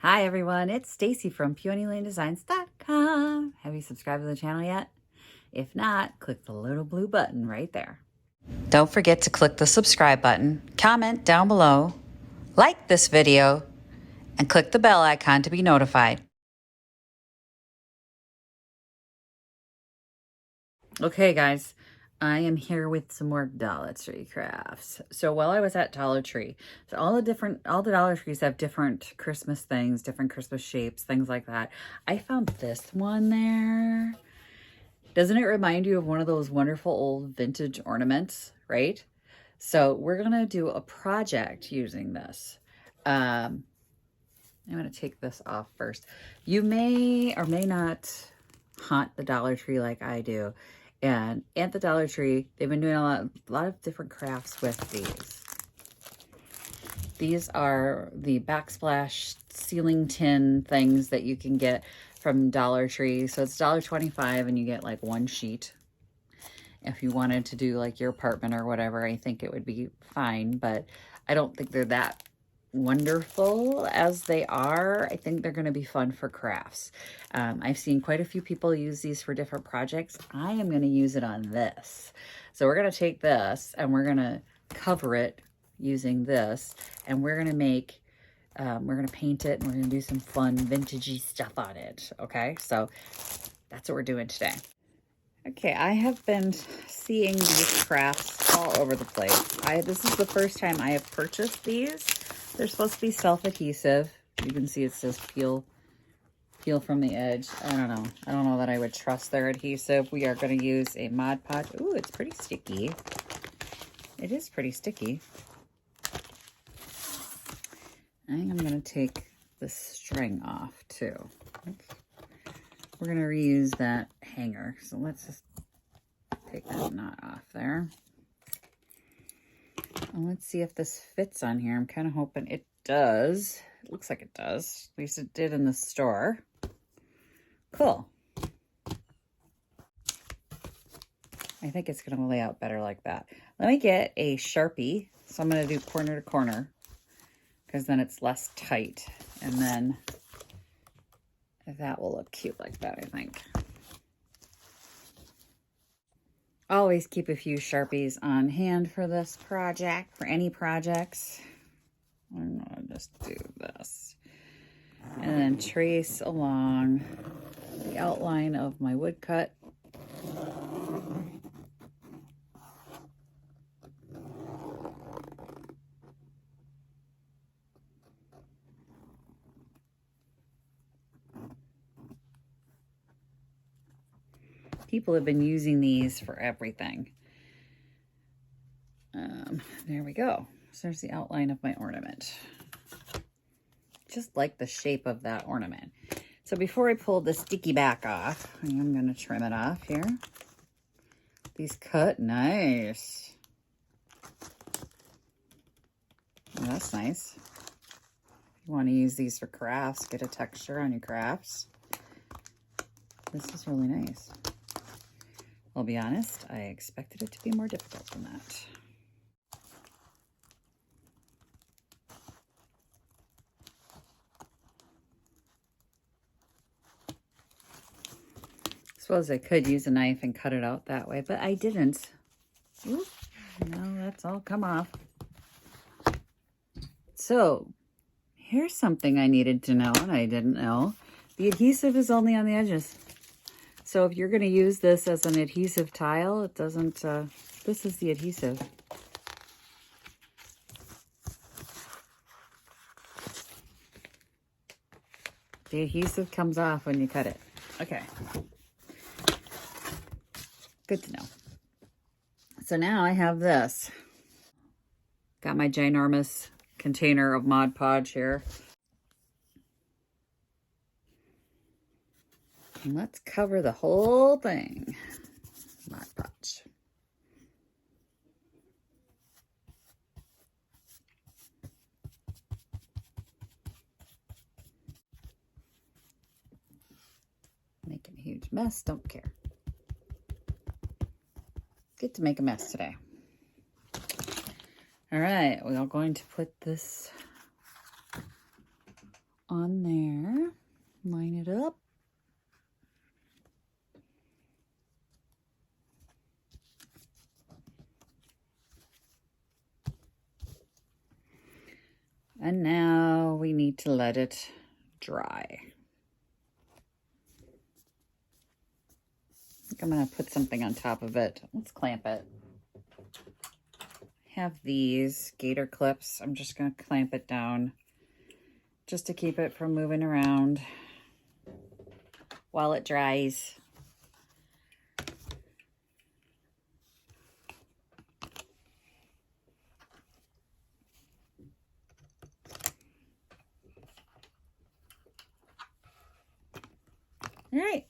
Hi everyone, it's Stacy from PeonyLaneDesigns.com. Have you subscribed to the channel yet? If not, click the little blue button right there. Don't forget to click the subscribe button, comment down below, like this video, and click the bell icon to be notified. Okay guys, I am here with some more Dollar Tree crafts. So while I was at Dollar Tree, so all the Dollar Trees have different Christmas things, different Christmas shapes, things like that. I found this one there. Doesn't it remind you of one of those wonderful old vintage ornaments, right? So we're gonna do a project using this. I'm gonna take this off first. You may or may not haunt the Dollar Tree like I do. And at the Dollar Tree, they've been doing a lot of different crafts with these. These are the backsplash ceiling tin things that you can get from Dollar Tree. So it's $1.25 and you get like one sheet. If you wanted to do like your apartment or whatever, I think it would be fine, but I don't think they're that wonderful as they are. I think they're going to be fun for crafts. I've seen quite a few people use these for different projects. I am going to use it on this. So we're going to take this and we're going to cover it using this, and we're going to make, we're going to paint it, and we're going to do some fun vintagey stuff on it. Okay, so that's what we're doing today. Okay, I have been seeing these crafts all over the place. This is the first time I have purchased these. They're supposed to be self-adhesive. You can see it says peel from the edge. I don't know. I don't know that I would trust their adhesive. We are going to use a Mod Podge. Ooh, it's pretty sticky. It is pretty sticky. I think I'm going to take the string off too. Oops. We're going to reuse that hanger. So let's just take that knot off there. And let's see if this fits on here. I'm kind of hoping it does. It looks like it does. At least it did in the store. Cool. I think it's going to lay out better like that. Let me get a Sharpie. So I'm going to do corner to corner, because then it's less tight. And then that will look cute like that, I think. Always keep a few Sharpies on hand for this project, for any projects. I'm gonna just do this. And then trace along the outline of my woodcut. People have been using these for everything. There we go. So there's the outline of my ornament. Just like the shape of that ornament. So before I pull the sticky back off, I'm going to trim it off here. These cut nice. Oh, that's nice. If you want to use these for crafts, get a texture on your crafts. This is really nice. I'll be honest, I expected it to be more difficult than that. I suppose I could use a knife and cut it out that way, but I didn't. Oop, no, that's all come off. So, here's something I needed to know and I didn't know. The adhesive is only on the edges. So if you're going to use this as an adhesive tile, it doesn't, this is the adhesive. The adhesive comes off when you cut it. Okay. Good to know. So now I have this. Got my ginormous container of Mod Podge here. And let's cover the whole thing. Mod Podge. Making a huge mess, don't care. Get to make a mess today. All right, we are going to put this on there. Line it up. And now we need to let it dry. I think I'm going to put something on top of it. Let's clamp it. I have these gator clips. I'm just going to clamp it down just to keep it from moving around while it dries. All right,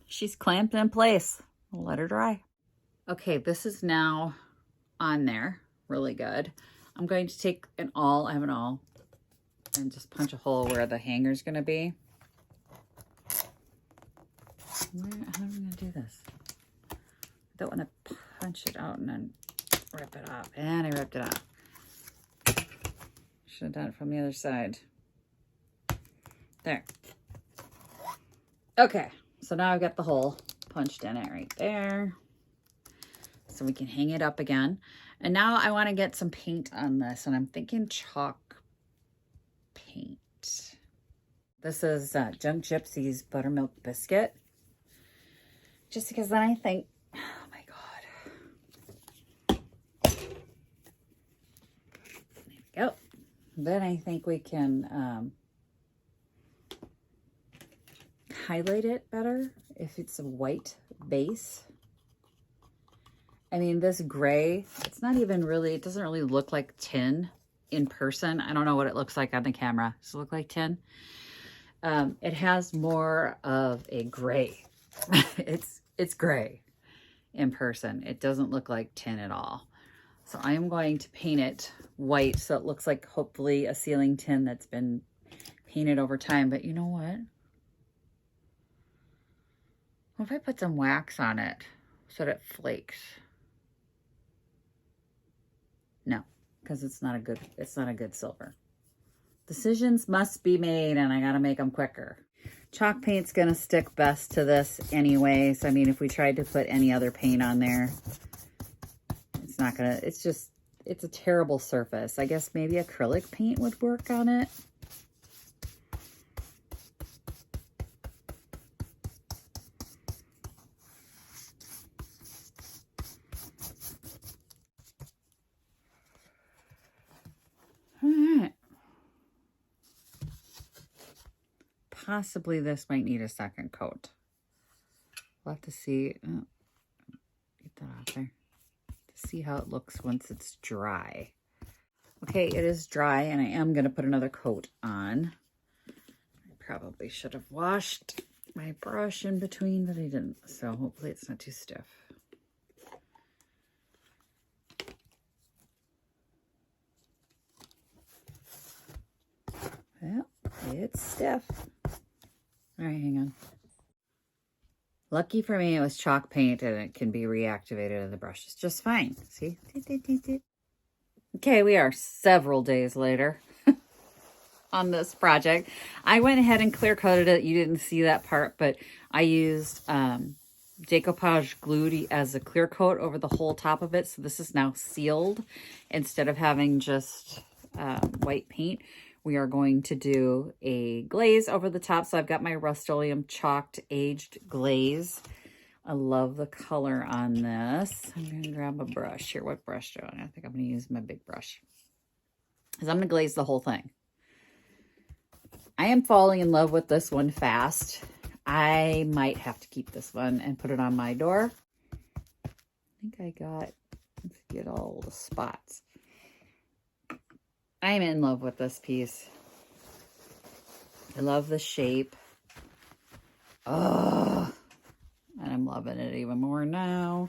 she's clamped in place. I'll let her dry. Okay, this is now on there, really good. I'm going to take an awl, I have an awl, and just punch a hole where the hanger's gonna be. How am I gonna do this? I don't wanna punch it out and then rip it off. And I ripped it off. Should have done it from the other side. There. Okay, so now I've got the hole punched in it right there. So we can hang it up again. And now I want to get some paint on this, and I'm thinking chalk paint. This is Junk Gypsy's Buttermilk Biscuit. Just because then I think, oh my God. There we go. Then I think we can highlight it better if it's a white base. I mean, this gray, it's not even really, it doesn't really look like tin in person. I don't know what it looks like on the camera. Does it look like tin? It has more of a gray. It's gray in person. It doesn't look like tin at all. So I am going to paint it white so it looks like hopefully a ceiling tin that's been painted over time. But you know what? What if I put some wax on it so that it flakes? No, because it's not a good silver. Decisions must be made, and I gotta make them quicker. Chalk paint's gonna stick best to this anyways. I mean, if we tried to put any other paint on there, it's not gonna, it's a terrible surface. I guess maybe acrylic paint would work on it. Possibly this might need a second coat. We'll have to see. Oh, get that off there. To see how it looks once it's dry. Okay, it is dry, and I am going to put another coat on. I probably should have washed my brush in between, but I didn't. So hopefully it's not too stiff. Well, it's stiff. All right, hang on. Lucky for me, it was chalk paint and it can be reactivated in the brushes just fine. See? Okay, we are several days later on this project. I went ahead and clear coated it. You didn't see that part, but I used decoupage glue as a clear coat over the whole top of it. So this is now sealed instead of having just white paint. We are going to do a glaze over the top. So I've got my Rust-Oleum chalked aged glaze. I love the color on this. I'm going to grab a brush here. What brush do I want? I think I'm going to use my big brush. Because I'm going to glaze the whole thing. I am falling in love with this one fast. I might have to keep this one and put it on my door. I think I got, let's get all the spots. I'm in love with this piece. I love the shape. Oh, and I'm loving it even more now.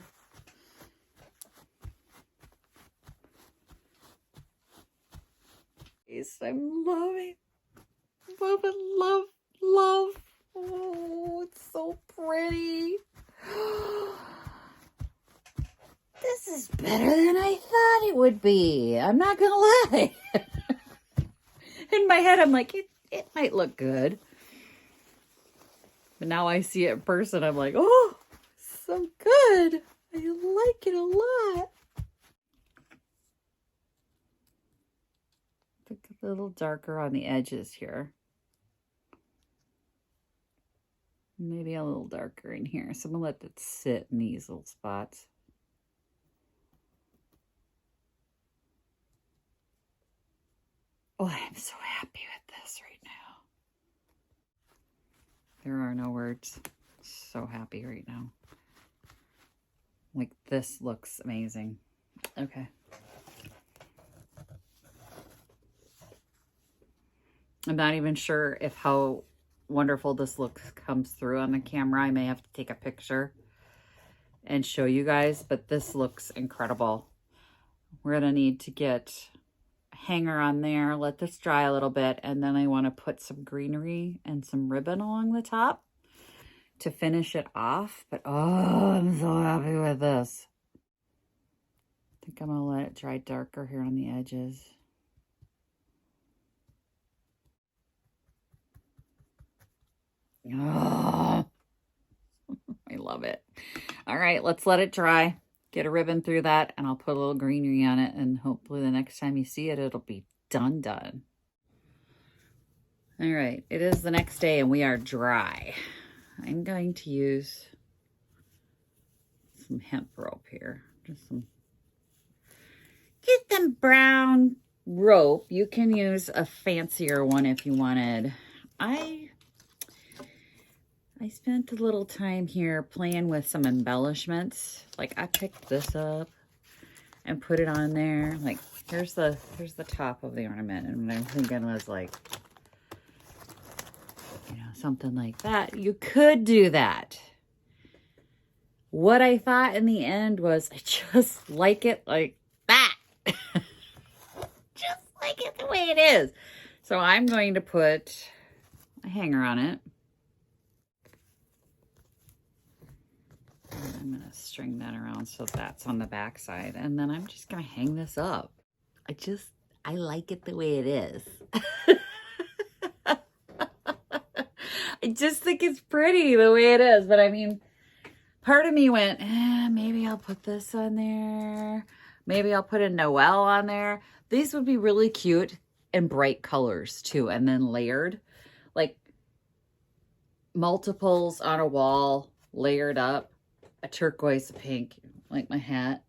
I'm loving, love. Oh, it's so pretty. This is better than I thought it would be. I'm not gonna lie. In my head, I'm like, it might look good. But now I see it in person, I'm like, oh, so good. I like it a lot. I think a little darker on the edges here. Maybe a little darker in here. So I'm gonna let that sit in these little spots. Oh, I'm so happy with this right now. There are no words. So happy right now. Like, this looks amazing. Okay. I'm not even sure if how wonderful this looks comes through on the camera. I may have to take a picture and show you guys, but this looks incredible. We're gonna need to get a hanger on there, let this dry a little bit, and then I want to put some greenery and some ribbon along the top to finish it off. But oh, I'm so happy with this. I think I'm gonna let it dry darker here on the edges. Oh, I love it. All right, let's let it dry. Get a ribbon through that, and I'll put a little greenery on it, and hopefully the next time you see it, it'll be done. All right, it is the next day, and we are dry. I'm going to use some hemp rope here. Just some. Get some brown rope. You can use a fancier one if you wanted. I spent a little time here playing with some embellishments. Like, I picked this up and put it on there. Like, here's the top of the ornament. And what I'm thinking was, like, you know, something like that. You could do that. What I thought in the end was, I just like it like that. Just like it the way it is. So I'm going to put a hanger on it. And I'm going to string that around so that's on the back side. And then I'm just going to hang this up. I like it the way it is. I just think it's pretty the way it is. But I mean, part of me went, maybe I'll put this on there. Maybe I'll put a Noel on there. These would be really cute in bright colors too. And then layered, like multiples on a wall, layered up. A turquoise, a pink, like my hat,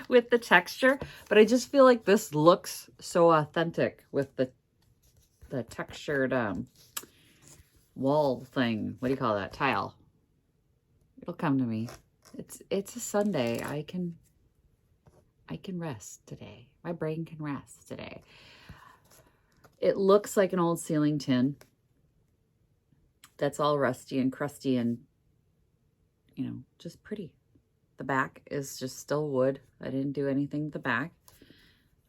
with the texture. But I just feel like this looks so authentic with the textured wall thing. What do you call that? Tile. It'll come to me. It's a Sunday. I can rest today. My brain can rest today. It looks like an old ceiling tin that's all rusty and crusty and, you know, just pretty. The back is just still wood. I didn't do anything to the back.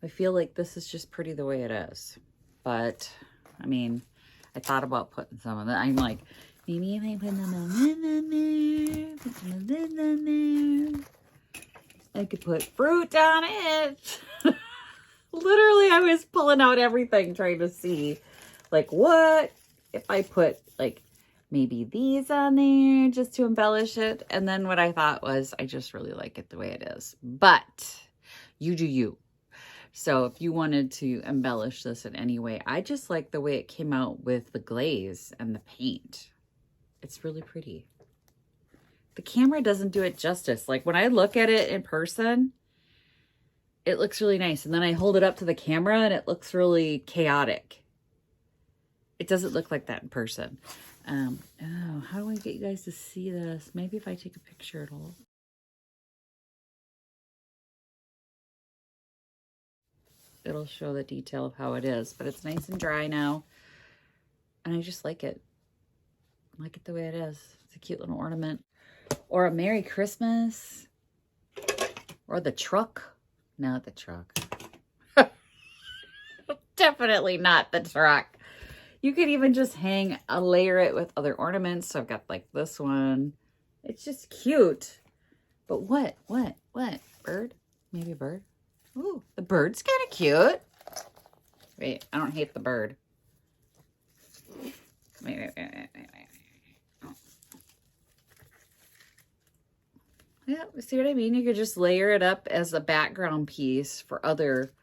I feel like this is just pretty the way it is. But, I mean, I thought about putting some of that. I'm like, maybe if I put some of this on there, put some of this on there. I could put fruit on it. Literally, I was pulling out everything trying to see, like, what if I put, like, maybe these on there just to embellish it. And then what I thought was, I just really like it the way it is. But you do you. So if you wanted to embellish this in any way, I just like the way it came out with the glaze and the paint. It's really pretty. The camera doesn't do it justice. Like, when I look at it in person, it looks really nice. And then I hold it up to the camera and it looks really chaotic. It doesn't look like that in person. Oh, how do I get you guys to see this? Maybe if I take a picture, it'll show the detail of how it is. But it's nice and dry now. And I just like it. I like it the way it is. It's a cute little ornament. Or a Merry Christmas. Or the truck. Not the truck. Definitely not the truck. You could even just layer it with other ornaments. So I've got like this one. It's just cute. But what? Bird? Maybe a bird? Ooh, the bird's kind of cute. Wait, I don't hate the bird. Wait. Oh. Yeah, see what I mean? You could just layer it up as a background piece for other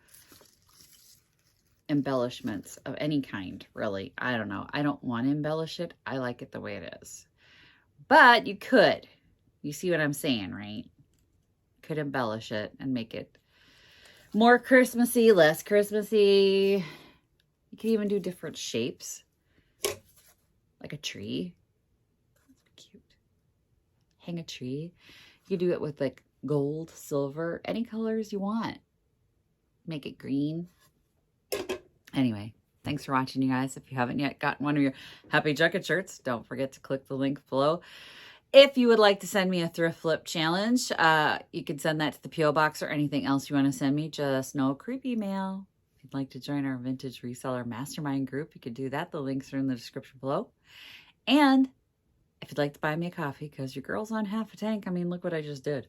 embellishments of any kind, really. I don't know. I don't want to embellish it. I like it the way it is. But you could. You see what I'm saying, right? Could embellish it and make it more Christmassy, less Christmassy. You could even do different shapes, like a tree. That's cute. Hang a tree. You could do it with like gold, silver, any colors you want. Make it green. Anyway, thanks for watching, you guys. If you haven't yet gotten one of your Happy Junket shirts, don't forget to click the link below. If you would like to send me a thrift flip challenge, you can send that to the P.O. Box or anything else you want to send me. Just no creepy mail. If you'd like to join our vintage reseller mastermind group, you could do that. The links are in the description below. And if you'd like to buy me a coffee, because your girl's on half a tank. I mean, look what I just did.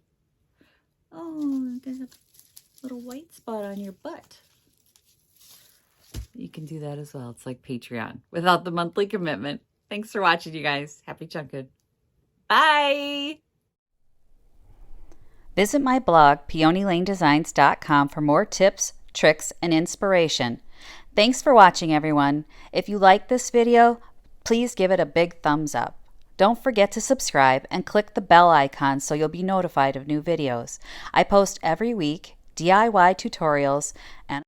Oh, there's a little white spot on your butt. You can do that as well. It's like Patreon without the monthly commitment. Thanks for watching, you guys. Happy chunking. Bye. Visit my blog, peonylanedesigns.com, for more tips, tricks, and inspiration. Thanks for watching, everyone. If you like this video, please give it a big thumbs up. Don't forget to subscribe and click the bell icon so you'll be notified of new videos. I post every week DIY tutorials and